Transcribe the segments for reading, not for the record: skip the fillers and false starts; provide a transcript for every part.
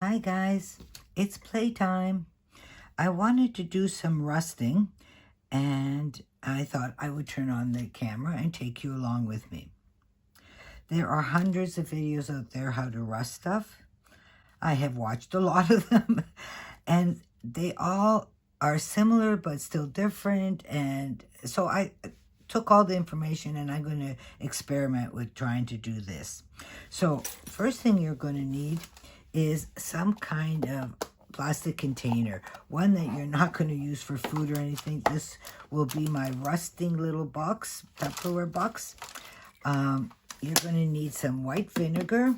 Hi guys, it's playtime. I wanted to do some rusting and I thought I would turn on the camera and take you along with me. There are hundreds of videos out there how to rust stuff. I have watched a lot of them and they all are similar but still different, and so I took all the information and I'm going to experiment with trying to do this. So first thing you're going to need is some kind of plastic container, one that you're not going to use for food or anything. This will be my rusting little box, Tupperware box. You're going to need some white vinegar.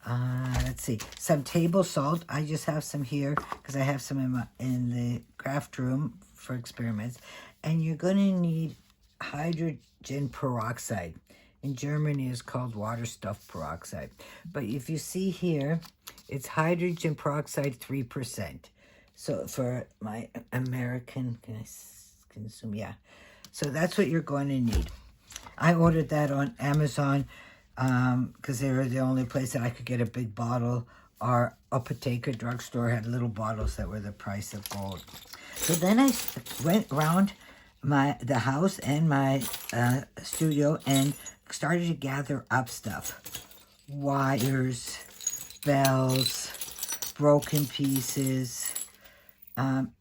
Let's see, some table salt. I just have some here because I have some in the craft room for experiments. And you're going to need hydrogen peroxide. In Germany, it's called Wasserstoffs-peroxid. But if you see here, it's hydrogen peroxide 3%. So for my American, can I consume? Yeah. So that's what you're going to need. I ordered that on Amazon because they were the only place that I could get a big bottle. Our Apotheker drugstore had little bottles that were the price of gold. So then I went around the house and my studio and started to gather up stuff. Wires, bells, broken pieces,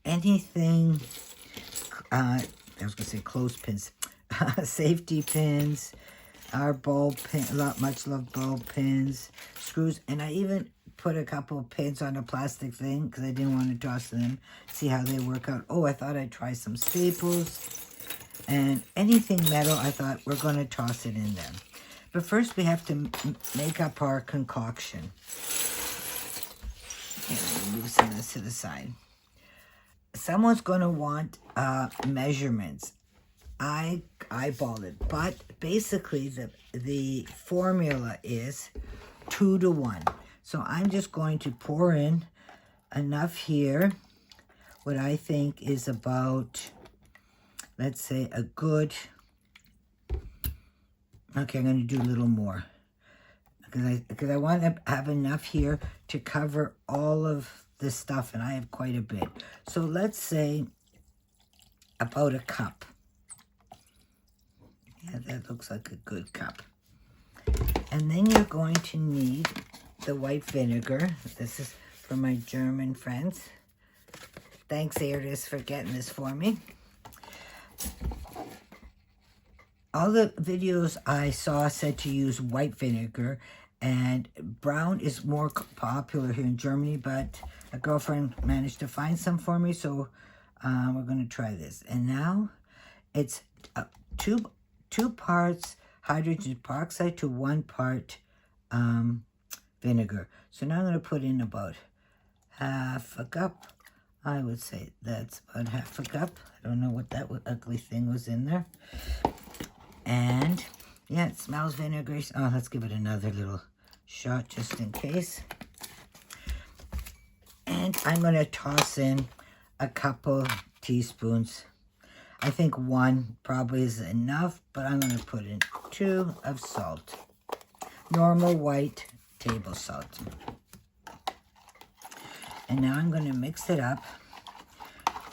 anything, I was going to say clothespins, safety pins, our bulb pin, much loved bulb pins, screws, and I even put a couple of pins on a plastic thing because I didn't want to toss them, see how they work out. Oh, I thought I'd try some staples. And anything metal, I thought we're going to toss it in there. But first we have to make up our concoction. Okay, let me move some of this to the side. Someone's going to want measurements. I eyeballed it, but basically the formula is 2 to 1. So I'm just going to pour in enough here, what I think is about, let's say a good, okay, I'm going to do a little more because I want to have enough here to cover all of this stuff, and I have quite a bit. So let's say about a cup. Yeah, that looks like a good cup. And then you're going to need the white vinegar. This is for my German friends. Thanks, Aries, for getting this for me. All the videos I saw said to use white vinegar, and brown is more popular here in Germany, but a girlfriend managed to find some for me, so we're going to try this. And now it's two parts hydrogen peroxide to 1 part vinegar. So now I'm going to put in about half a cup. I would say that's about half a cup. I don't know what that ugly thing was in there. And yeah, it smells vinegary. Oh, let's give it another little shot just in case. And I'm going to toss in a couple teaspoons. I think 1 probably is enough, but I'm going to put in 2 of salt. Normal white table salt. And now I'm going to mix it up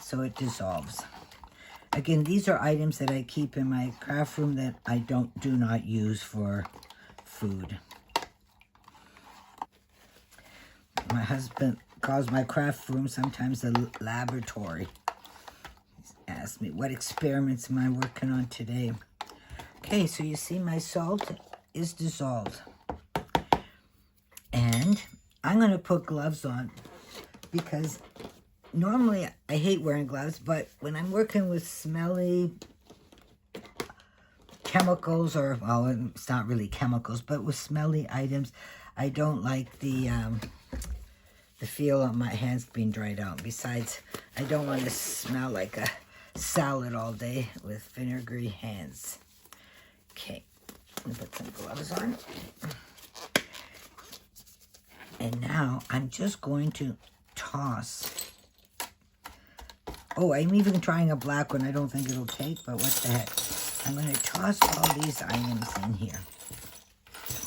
so it dissolves. Again, these are items that I keep in my craft room that I do not use for food. My husband calls my craft room sometimes a laboratory. He's asked me, what experiments am I working on today? Okay, so you see my salt is dissolved. And I'm going to put gloves on because normally I hate wearing gloves, but when I'm working with smelly chemicals, or, well, it's not really chemicals, but with smelly items, I don't like the feel of my hands being dried out. Besides, I don't want to smell like a salad all day with vinegary hands. Okay, I'm gonna put some gloves on. And now I'm just going to toss. Oh, I'm even trying a black one. I don't think it'll take, but what the heck. I'm going to toss all these items in here.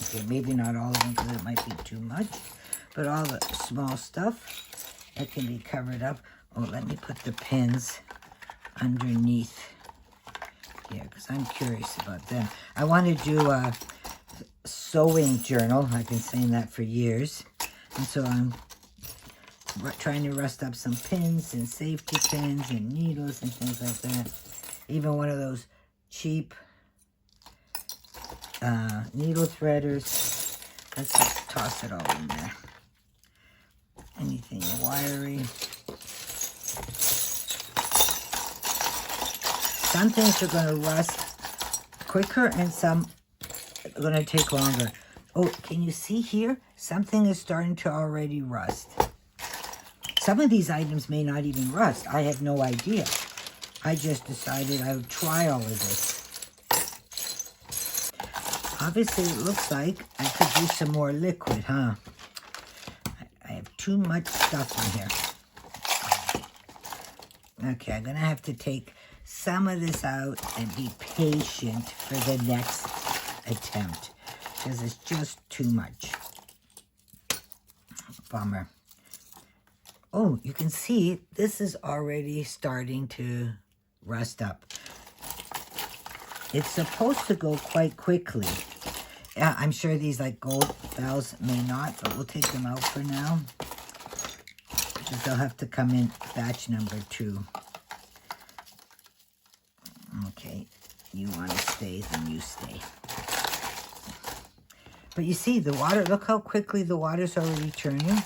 Okay, maybe not all of them because it might be too much. But all the small stuff that can be covered up. Oh, let me put the pins underneath here because I'm curious about them. I want to do a sewing journal. I've been saying that for years. And so I'm trying to rust up some pins and safety pins and needles and things like that. Even one of those cheap needle threaders. Let's just toss it all in there. Anything wiry. Some things are going to rust quicker and some are going to take longer. Oh, can you see here? Something is starting to already rust. Some of these items may not even rust. I have no idea. I just decided I would try all of this. Obviously, it looks like I could use some more liquid, huh? I have too much stuff in here. Okay, I'm going to have to take some of this out and be patient for the next attempt because it's just too much. Bummer. Oh, you can see this is already starting to rust up. It's supposed to go quite quickly. Yeah, I'm sure these like gold bells may not, but we'll take them out for now. Because they'll have to come in batch number 2. Okay, you want to stay, then you stay. But you see the water, look how quickly the water's already churning.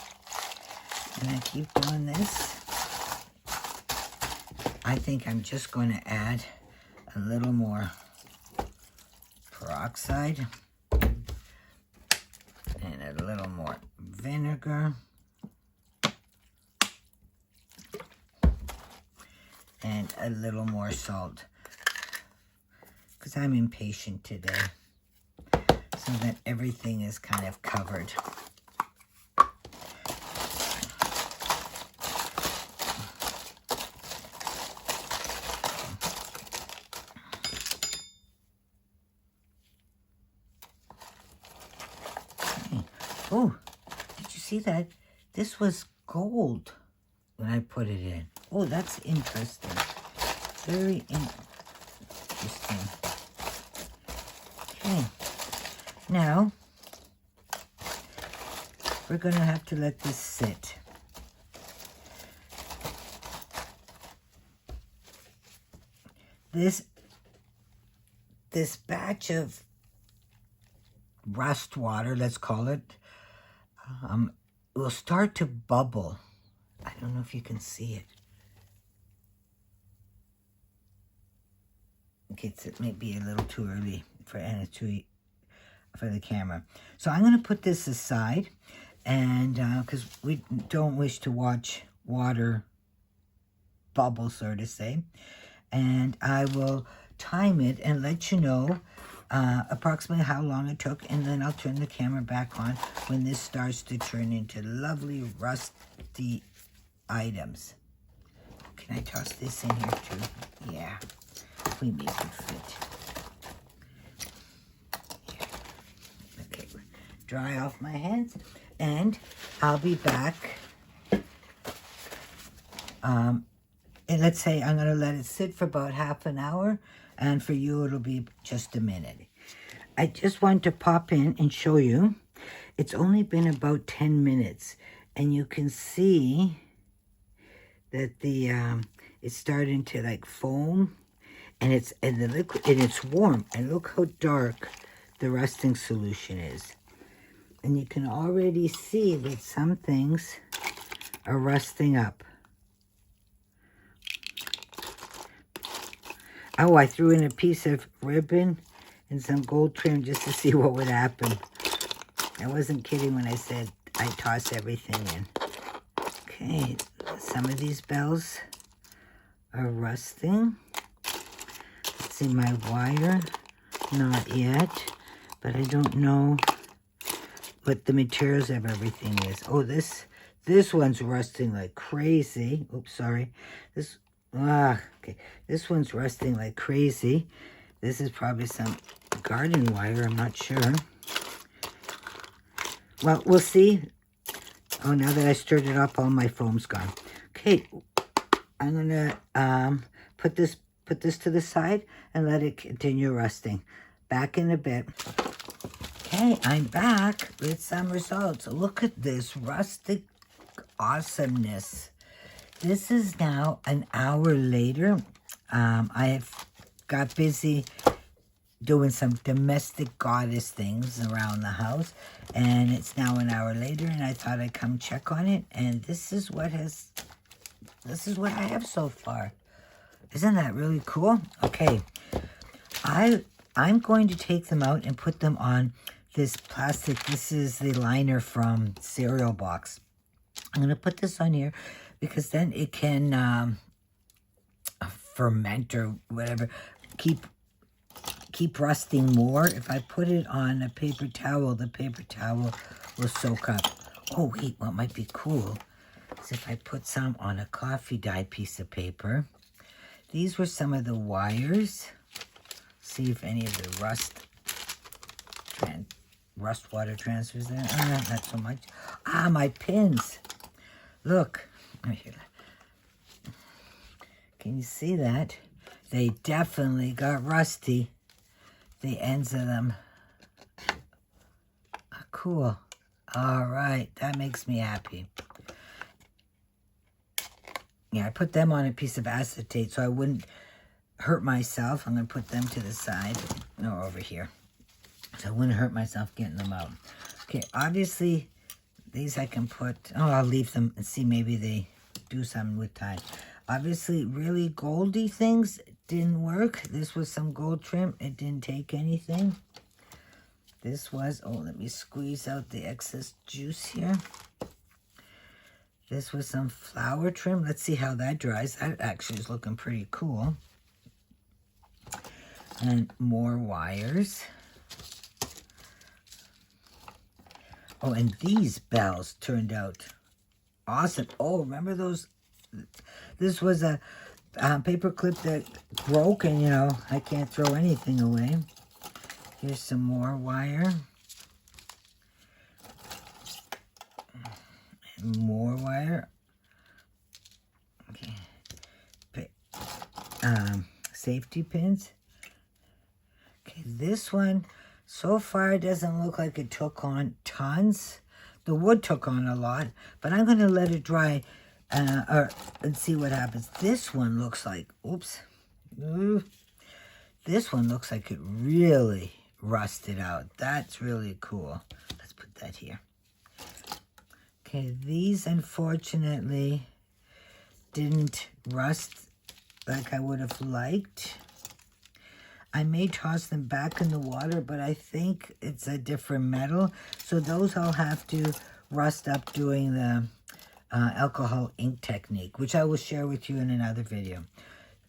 And I keep doing this. I think I'm just going to add a little more peroxide and a little more vinegar and a little more salt because I'm impatient today so that everything is kind of covered. Oh, did you see that? This was gold when I put it in. Oh, that's interesting. Very interesting. Okay. Now, we're going to have to let this sit. This batch of rust water, let's call it, will start to bubble. I don't know if you can see it. Okay, it may be a little too early for the camera. So I'm going to put this aside, and because we don't wish to watch water bubble, so to say. And I will time it and let you know approximately how long it took, and then I'll turn the camera back on when this starts to turn into lovely rusty items. Can I toss this in here too? Yeah, we make it fit. Yeah. Okay, dry off my hands, and I'll be back. And let's say I'm going to let it sit for about half an hour, and for you it'll be just a minute. I just want to pop in and show you. It's only been about 10 minutes, and you can see that the it's starting to like foam, and the liquid, and it's warm. And look how dark the rusting solution is. And you can already see that some things are rusting up. Oh, I threw in a piece of ribbon and some gold trim just to see what would happen. I wasn't kidding when I said I toss everything in. Okay, some of these bells are rusting. Let's see, my wire, not yet, but I don't know what the materials of everything is. Oh, this one's rusting like crazy. Oops, sorry. Okay. This one's rusting like crazy. This is probably some garden wire. I'm not sure. Well, we'll see. Oh, now that I stirred it up, all my foam's gone. Okay, I'm gonna put this to the side and let it continue rusting. Back in a bit. Okay, I'm back with some results. Look at this rustic awesomeness. This is now an hour later. I have got busy doing some domestic goddess things around the house, and it's now an hour later, and I thought I'd come check on it, and this is what I have so far. Isn't that really cool? Okay, I'm going to take them out and put them on this plastic. This is the liner from cereal box. I'm going to put this on here because then it can ferment or whatever, keep rusting more. If I put it on a paper towel, the paper towel will soak up. Oh wait, what might be cool is if I put some on a coffee dye piece of paper. These were some of the wires. See if any of the rust water transfers there. Not so much. My pins. Look. Can you see that? They definitely got rusty. The ends of them. Cool. All right. That makes me happy. Yeah, I put them on a piece of acetate so I wouldn't hurt myself. I'm going to put them to the side. No, over here. So I wouldn't hurt myself getting them out. Okay, obviously, these I can put... Oh, I'll leave them and see maybe they do something with time. Obviously, really goldy things didn't work. This was some gold trim. It didn't take anything. This was... Oh, let me squeeze out the excess juice here. This was some flower trim. Let's see how that dries. That actually is looking pretty cool. And more wires. Oh, and these bells turned out awesome. Oh, remember those? This was a paper clip that broke, and, you know, I can't throw anything away. Here's some more wire. And more wire. Okay. Safety pins. Okay, this one, so far, it doesn't look like it took on tons. The wood took on a lot, but I'm going to let it dry and see what happens. This one looks like, oops. This one looks like it really rusted out. That's really cool. Let's put that here. Okay, these, unfortunately, didn't rust like I would have liked. I may toss them back in the water, but I think it's a different metal. So those I'll have to rust up doing the alcohol ink technique, which I will share with you in another video.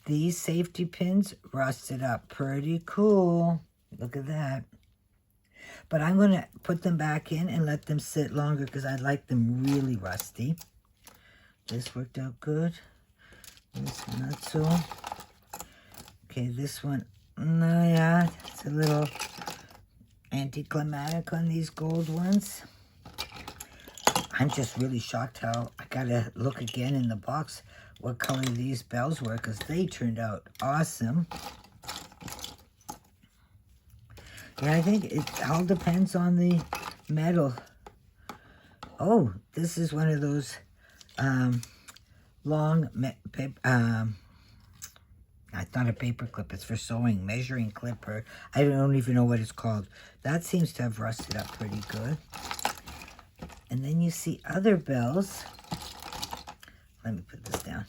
These safety pins rusted up pretty cool. Look at that. But I'm going to put them back in and let them sit longer because I like them really rusty. This worked out good. This not so. Okay, this one. No, yeah, it's a little anticlimactic on these gold ones. I'm just really shocked how I gotta look again in the box what color these bells were because they turned out awesome. Yeah, I think it all depends on the metal. Oh, this is one of those long it's not a paper clip, it's for sewing, measuring clip, or I don't even know what it's called. That seems to have rusted up pretty good. And then you see other bells. Let me put this down.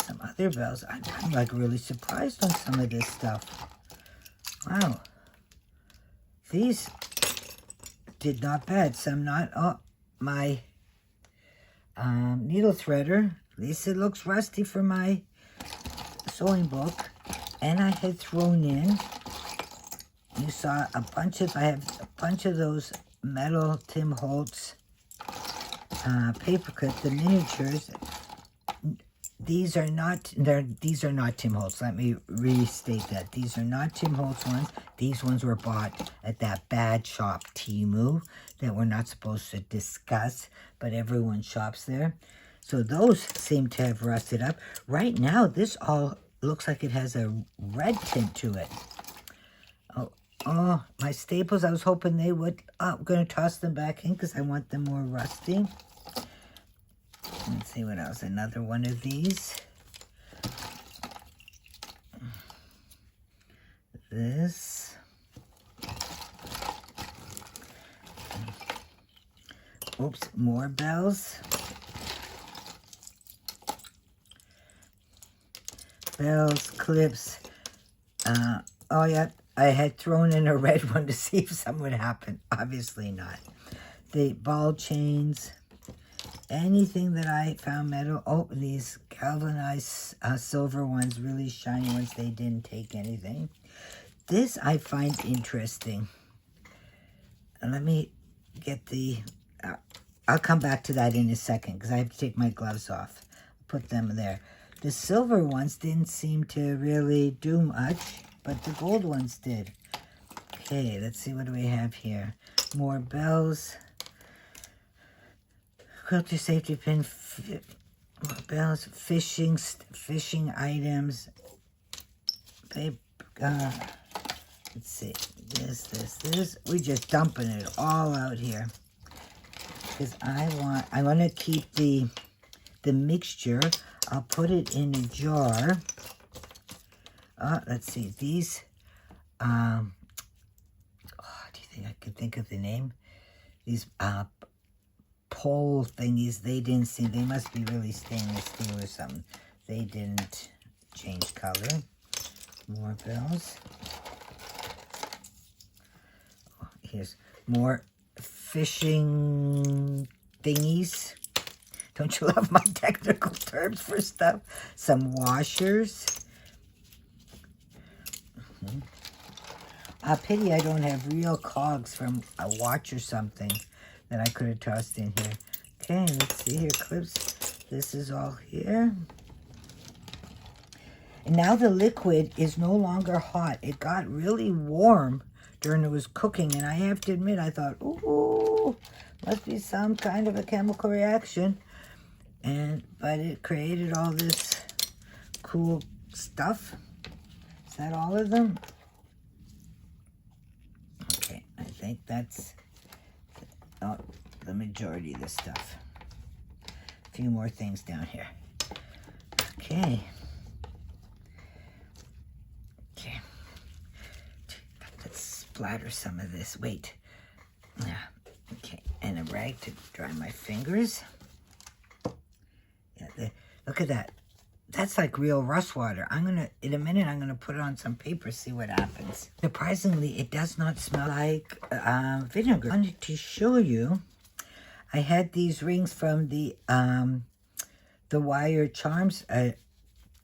Some other bells. I'm like really surprised on some of this stuff. Wow. These did not bad. Some not. Oh, my needle threader. At least it looks rusty for my sewing book. And I had thrown in, you saw a bunch of, I have a bunch of those metal Tim Holtz paper clip, the miniatures. These are not Tim Holtz. Let me restate that. These are not Tim Holtz ones. These ones were bought at that bad shop, Temu, that we're not supposed to discuss, but everyone shops there. So those seem to have rusted up. Right now, this all looks like it has a red tint to it. Oh, my staples, I was hoping they would. Oh, I'm going to toss them back in because I want them more rusty. Let's see what else. Another one of these. This. Oops, more bells. Bells, clips. Oh yeah, I had thrown in a red one to see if something would happen. Obviously not. The ball chains. Anything that I found metal. Oh, these galvanized silver ones, really shiny ones. They didn't take anything. This I find interesting. Let me get the... I'll come back to that in a second because I have to take my gloves off. Put them there. The silver ones didn't seem to really do much, but the gold ones did. Okay, let's see what do we have here. More bells. Quilter safety pin. More bells. Fishing items. Paper. Let's see. This. We're just dumping it all out here. Because I want to keep the mixture. I'll put it in a jar. Let's see. These, do you think I could think of the name? These pole thingies, they didn't see. They must be really stainless steel or something. They didn't change color. More bells. Here's more fishing thingies. Don't you love my technical terms for stuff? Some washers. Pity I don't have real cogs from a watch or something that I could have tossed in here. Okay, let's see here. Clips. This is all here. And now the liquid is no longer hot. It got really warm during it was cooking. And I have to admit, I thought, ooh, must be some kind of a chemical reaction. But it created all this cool stuff. Is that all of them? Okay, I think that's the majority of the stuff. A few more things down here. Okay. Let's splatter some of this. Wait. Yeah. Okay, and a rag to dry my fingers. Yeah, look at that. That's like real rust water. In a minute, I'm gonna put it on some paper, see what happens. Surprisingly, it does not smell like vinegar. I wanted to show you, I had these rings from the Wire Charms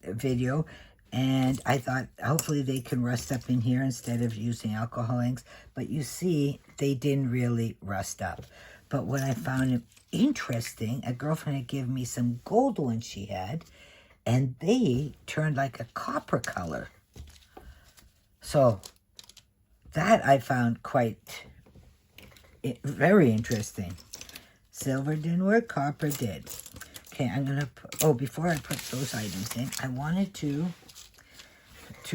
video, and I thought hopefully they can rust up in here instead of using alcohol inks. But you see, they didn't really rust up. But what I found interesting, a girlfriend had given me some gold ones she had, and they turned like a copper color. So that I found very interesting. Silver didn't work, copper did. Okay, I'm gonna put, before I put those items in, I wanted to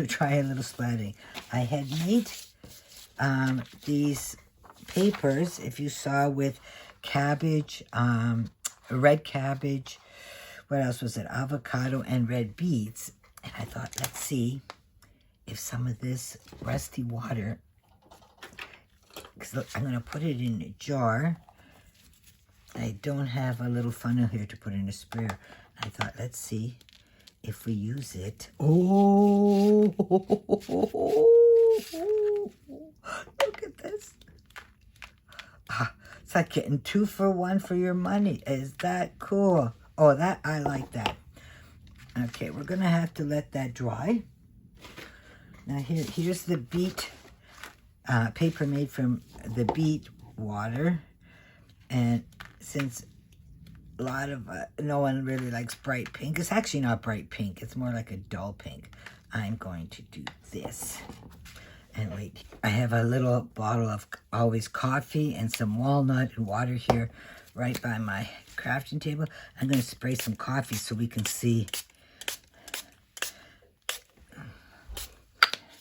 try a little splatting. I had made these papers, if you saw, with cabbage, red cabbage, what else was it? Avocado and red beets. And I thought, let's see if some of this rusty water, because look, I'm going to put it in a jar. I don't have a little funnel here to put in a sprayer. I thought, let's see if we use it. Oh, look at this. It's like getting 2 for 1 for your money. Is that cool? Oh, I like that. Okay, we're going to have to let that dry. Now here's the beet paper made from the beet water. And since a lot of, no one really likes bright pink. It's actually not bright pink. It's more like a dull pink. I'm going to do this. And wait, I have a little bottle of always coffee and some walnut and water here right by my crafting table. I'm going to spray some coffee so we can see.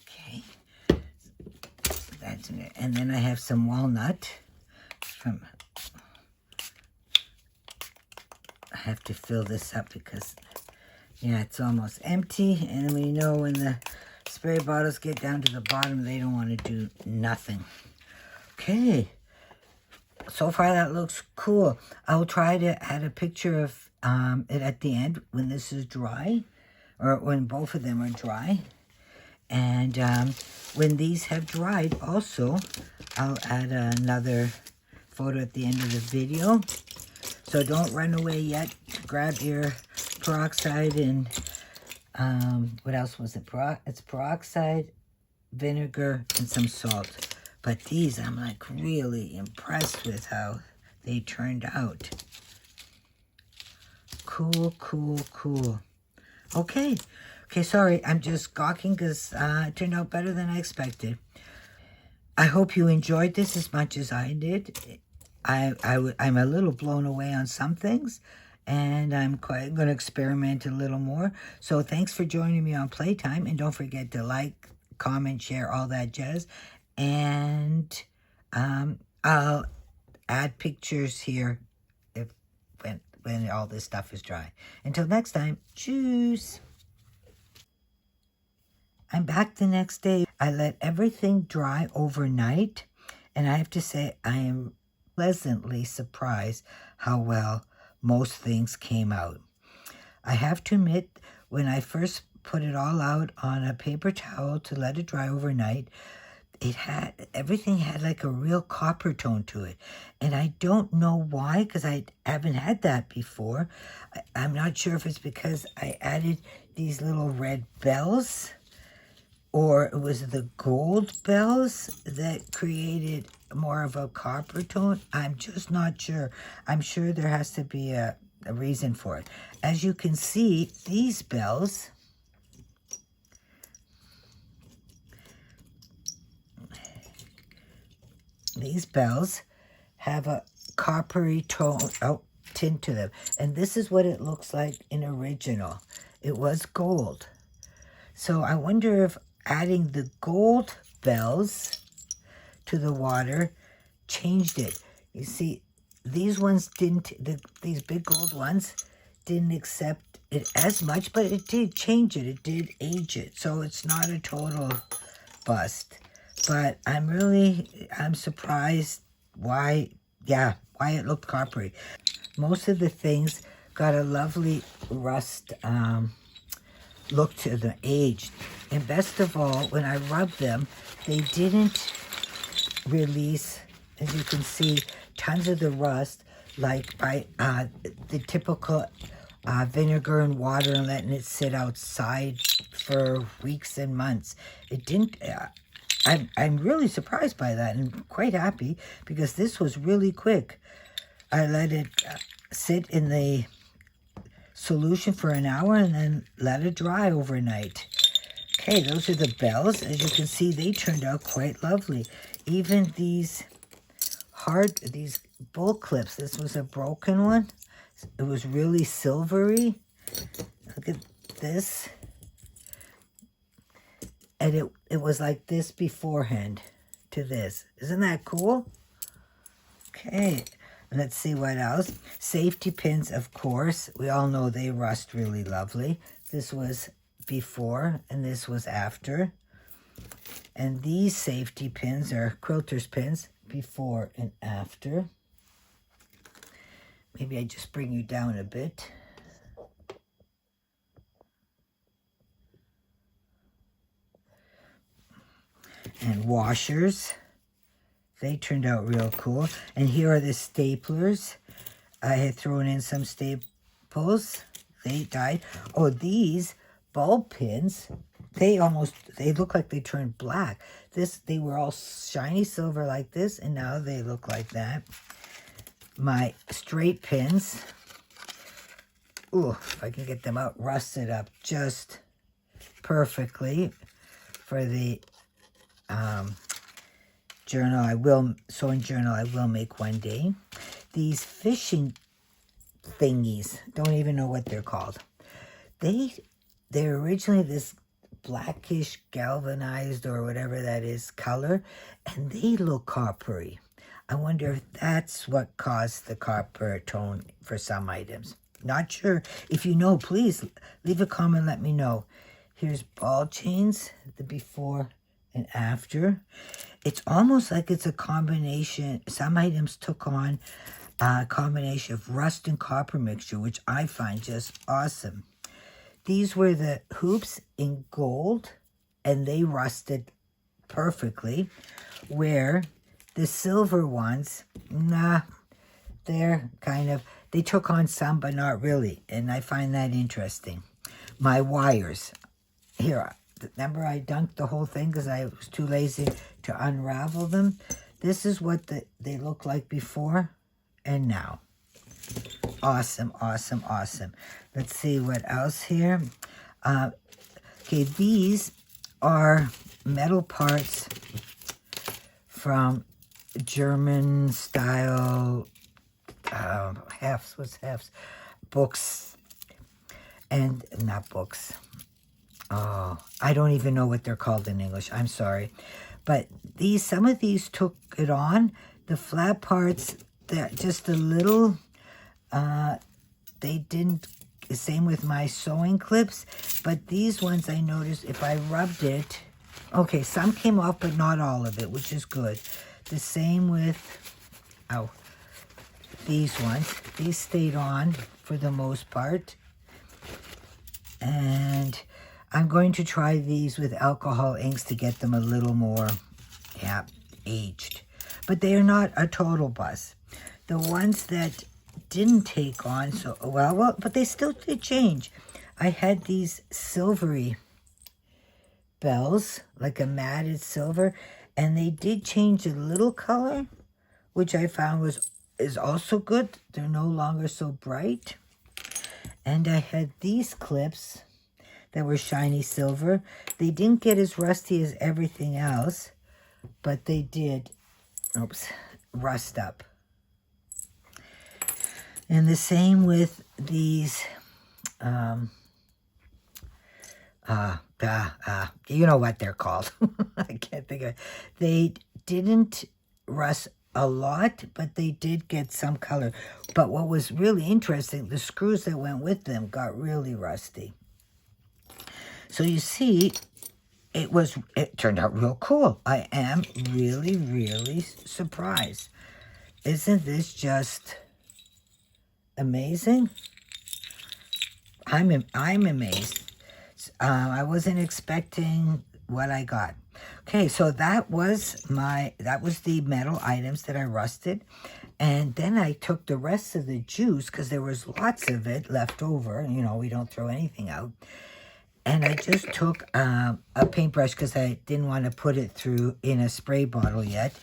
Okay. That's in it. And then I have some walnut from... I have to fill this up because, yeah, it's almost empty. And we know when the spray bottles get down to the bottom, they don't want to do nothing. Okay. So far, that looks cool. I'll try to add a picture of it at the end when this is dry, or when both of them are dry. And when these have dried, also, I'll add another photo at the end of the video. So don't run away yet. Grab your peroxide and, what else was it? It's peroxide, vinegar, and some salt. But these, I'm like really impressed with how they turned out. Cool, cool, cool. Okay, sorry, I'm just gawking because it turned out better than I expected. I hope you enjoyed this as much as I did. I'm a little blown away on some things, and I'm quite going to experiment a little more. So thanks for joining me on Playtime, and don't forget to like, comment, share, all that jazz. And I'll add pictures here when all this stuff is dry. Until next time, tschüss. I'm back the next day. I let everything dry overnight, and I have to say I am pleasantly surprised how well most things came out. I have to admit, when I first put it all out on a paper towel to let it dry overnight, everything had like a real copper tone to it. And I don't know why, because I haven't had that before. I'm not sure if it's because I added these little red bells, or it was the gold bells that created more of a copper tone. I'm just not sure. I'm sure there has to be a reason for it. As you can see, these bells, have a coppery tint to them. And this is what it looks like in original. It was gold. So I wonder if adding the gold bells to the water changed it. You see, these ones didn't, these big gold ones didn't accept it as much, but it did change it. It did age it. So it's not a total bust. But I'm surprised why it looked coppery. Most of the things got a lovely rust look to the aged. And best of all, when I rubbed them, they didn't release, as you can see, tons of the rust like by the typical vinegar and water and letting it sit outside for weeks and months. It didn't. I'm really surprised by that and quite happy because this was really quick. I let it sit in the solution for an hour and then let it dry overnight. Okay, those are the bells. As you can see, they turned out quite lovely. Even these bull clips, this was a broken one. It was really silvery. Look at this. And it was like this beforehand to this. Isn't that cool? Okay, let's see what else. Safety pins, of course. We all know they rust really lovely. This was before and this was after. And these safety pins are quilter's pins, before and after. Maybe I just bring you down a bit. And washers. They turned out real cool. And here are the staplers. I had thrown in some staples. They died. Oh, these bulb pins, they look like they turned black. They were all shiny silver like this, and now they look like that. My straight pins, ooh, if I can get them out, rusted up just perfectly for the sewing journal I will make one day. These fishing thingies, don't even know what they're called. They're originally this blackish galvanized or whatever that is color, and they look coppery. I wonder if that's what caused the copper tone for some items. Not sure. If you know, please leave a comment, let me know. Here's ball chains, the before and after. It's almost like it's a combination. Some items took on a combination of rust and copper mixture, which I find just awesome. These were the hoops in gold, and they rusted perfectly, where the silver ones, they're kind of, they took on some, but not really, and I find that interesting. My wires. Here, remember I dunked the whole thing because I was too lazy to unravel them? This is what they look like before and now. Awesome, awesome, awesome. Let's see what else here. Okay, these are metal parts from German style hefts. What's hefts? Books. And not books. Oh, I don't even know what they're called in English. I'm sorry. But some of these took it on. The flat parts, they're just a little, they didn't, same with my sewing clips. But these ones I noticed if I rubbed it, okay, some came off, but not all of it, which is good. The same with, these ones. These stayed on for the most part. And I'm going to try these with alcohol inks to get them a little more, aged. But they are not a total bust. The ones that didn't take on so well, but they still did change. I had these silvery bells, like a matted silver, and they did change a little color, which I found is also good. They're no longer so bright. And I had these clips that were shiny silver. They didn't get as rusty as everything else, but they did, rust up. And the same with these, you know what they're called. I can't think of it. They didn't rust a lot, but they did get some color. But what was really interesting, the screws that went with them got really rusty. So you see, it turned out real cool. I am really, really surprised. Isn't this just amazing? I'm amazed. I wasn't expecting what I got. Okay, so that was the metal items that I rusted. And then I took the rest of the juice, because there was lots of it left over. You know, we don't throw anything out. And I just took a paintbrush, because I didn't want to put it through in a spray bottle yet.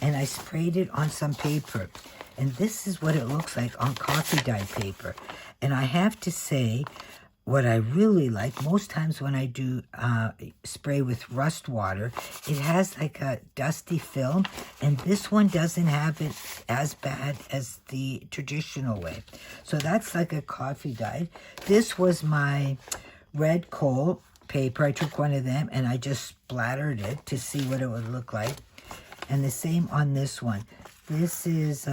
And I sprayed it on some paper. And this is what it looks like on coffee dye paper. And I have to say, what I really like, most times when I do spray with rust water, it has like a dusty film, and this one doesn't have it as bad as the traditional way. So that's like a coffee dye. This was my red coal paper. I took one of them and I just splattered it to see what it would look like. And the same on this one. This is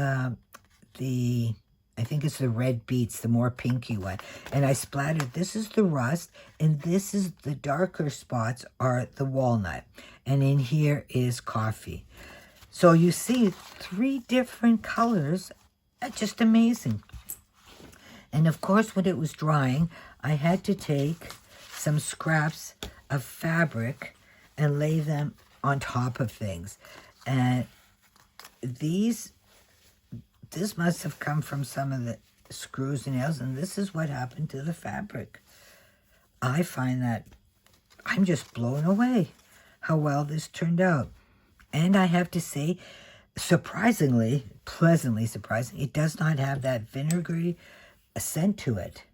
I think it's the red beets, the more pinky one. And I splattered, this is the rust, and this is the darker spots are the walnut. And in here is coffee. So you see 3 different colors, just amazing. And of course, when it was drying, I had to take some scraps of fabric and lay them on top of things. And this must have come from some of the screws and nails, and this is what happened to the fabric. I find that I'm just blown away how well this turned out. And I have to say, surprisingly, pleasantly surprising, it does not have that vinegary scent to it.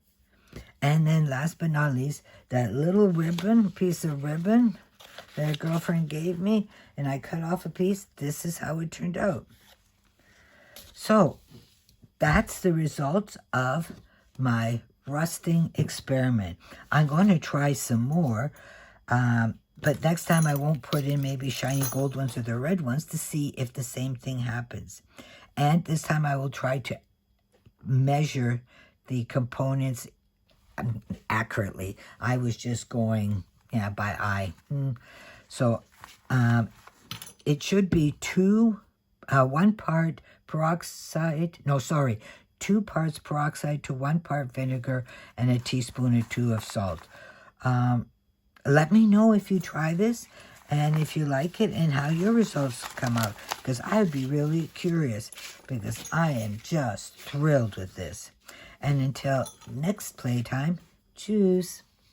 And then last but not least, that little ribbon, piece of ribbon, that a girlfriend gave me, and I cut off a piece. This is how it turned out. So that's the results of my rusting experiment. I'm going to try some more, but next time I won't put in maybe shiny gold ones or the red ones to see if the same thing happens. And this time I will try to measure the components accurately. I was just going, by eye. So it should be 1 part peroxide, 2 parts peroxide to 1 part vinegar and a teaspoon or 2 of salt. Let me know if you try this and if you like it and how your results come out, because I would be really curious, because I am just thrilled with this. And until next playtime, choose.